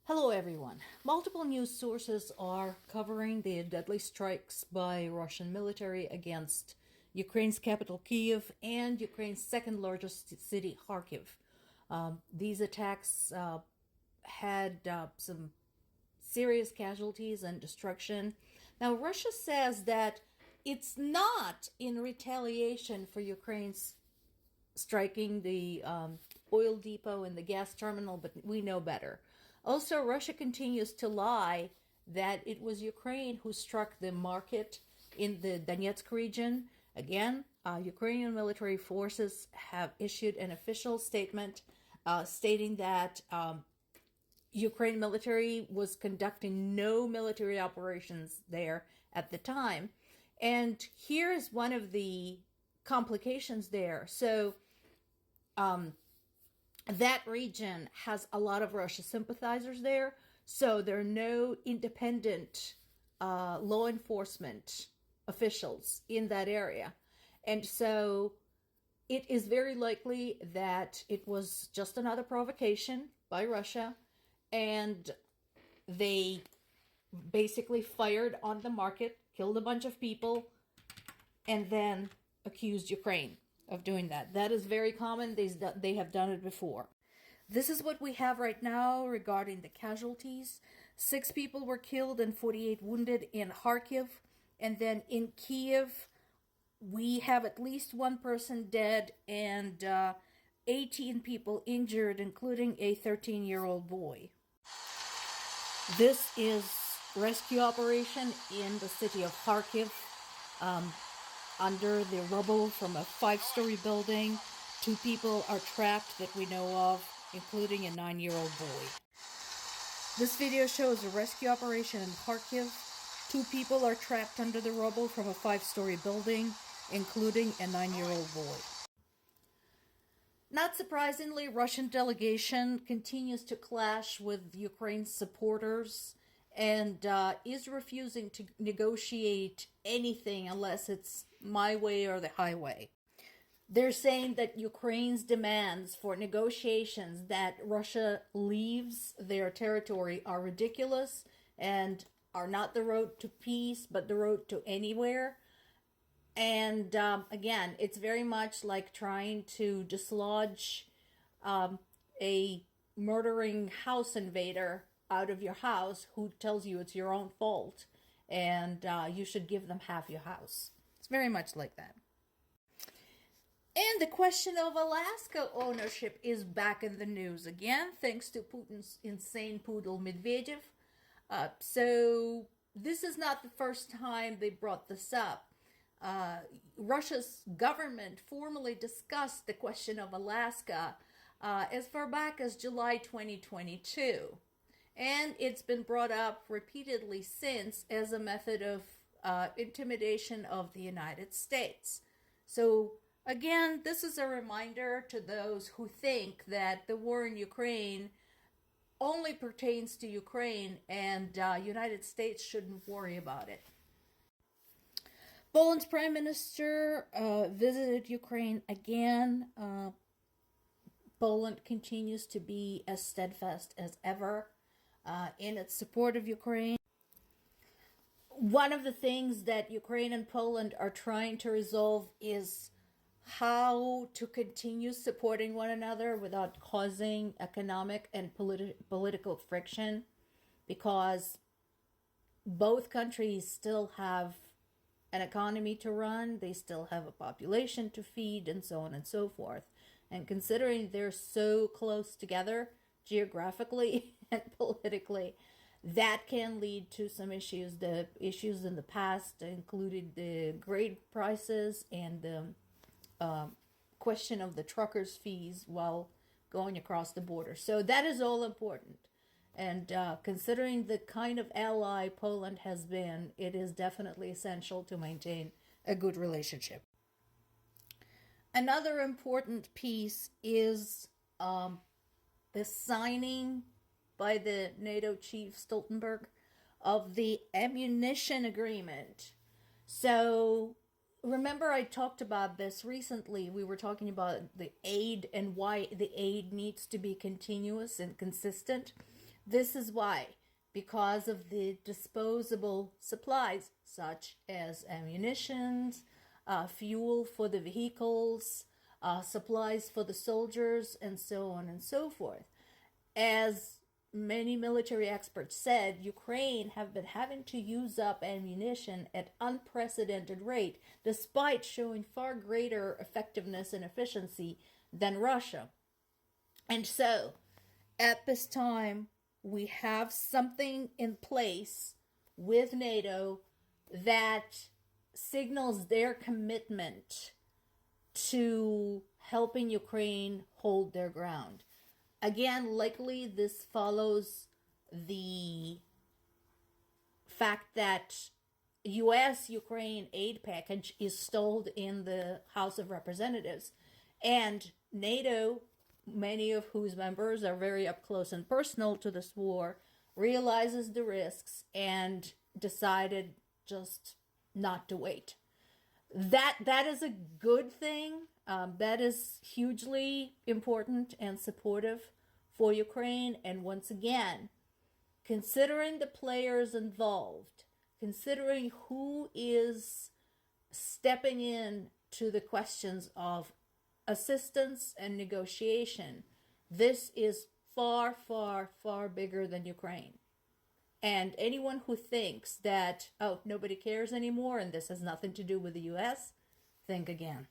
Hello, everyone. Multiple news sources are covering the deadly strikes by Russian military against Ukraine's capital, Kyiv, and Ukraine's second largest city, Kharkiv. These attacks had some serious casualties and destruction. Now, Russia says that it's not in retaliation for Ukraine's striking the oil depot and the gas terminal, but we know better. Also, Russia continues to lie that it was Ukraine who struck the market in the Donetsk region. Again, Ukrainian military forces have issued an official statement stating that Ukraine military was conducting no military operations there at the time. And here is one of the complications there. So, that region has a lot of Russia sympathizers there, so there are no independent law enforcement officials in that area. And so it is very likely that it was just another provocation by Russia, and they basically fired on the market, killed a bunch of people, and then accused Ukraine of doing that. That is very common. They have done it before. This is what we have right now regarding the casualties. 6 people were killed and 48 wounded in Kharkiv. And then in Kyiv, we have at least 1 person dead and 18 people injured, including a 13-year-old boy. This is rescue operation in the city of Kharkiv. Under the rubble from a 5-story building. 2 people are trapped that we know of, including a 9-year-old boy. This video shows a rescue operation in Kharkiv. 2 people are trapped under the rubble from a 5-story building, including a 9-year-old boy. Not surprisingly, Russian delegation continues to clash with Ukraine's supporters and is refusing to negotiate anything unless it's my way or the highway. They're saying that Ukraine's demands for negotiations that Russia leaves their territory are ridiculous and are not the road to peace, but the road to anywhere. And again, it's very much like trying to dislodge a murdering house invader out of your house who tells you it's your own fault and you should give them half your house. It's very much like that. And the question of Alaska ownership is back in the news again, thanks to Putin's insane poodle Medvedev. So this is not the first time they brought this up. Russia's government formally discussed the question of Alaska as far back as July 2022. And it's been brought up repeatedly since as a method of intimidation of the United States. So again, this is a reminder to those who think that the war in Ukraine only pertains to Ukraine and United States shouldn't worry about it. Poland's prime minister visited Ukraine again. Poland continues to be as steadfast as ever in its support of Ukraine. One of the things that Ukraine and Poland are trying to resolve is how to continue supporting one another without causing economic and political friction, because both countries still have an economy to run, they still have a population to feed, and so on and so forth. And considering they're so close together geographically and politically, that can lead to some issues. The issues in the past included the grain prices and the question of the truckers' fees while going across the border. So that is all important. And considering the kind of ally Poland has been, it is definitely essential to maintain a good relationship. Another important piece is the signing by the NATO chief Stoltenberg of the ammunition agreement. So remember, I talked about this recently. We were talking about the aid and why the aid needs to be continuous and consistent. This is why, because of the disposable supplies, such as ammunitions, fuel for the vehicles, supplies for the soldiers, and so on and so forth. As many military experts said, Ukraine have been having to use up ammunition at unprecedented rate, despite showing far greater effectiveness and efficiency than Russia. And so, at this time, we have something in place with NATO that signals their commitment to helping Ukraine hold their ground. Again, likely this follows the fact that U.S.-Ukraine aid package is stalled in the House of Representatives, and NATO, many of whose members are very up close and personal to this war, realizes the risks and decided just not to wait. That is a good thing. That is hugely important and supportive for Ukraine. And once again, considering the players involved, considering who is stepping in to the questions of assistance and negotiation, this is far, far, far bigger than Ukraine. And anyone who thinks that, oh, nobody cares anymore and this has nothing to do with the U.S., think again.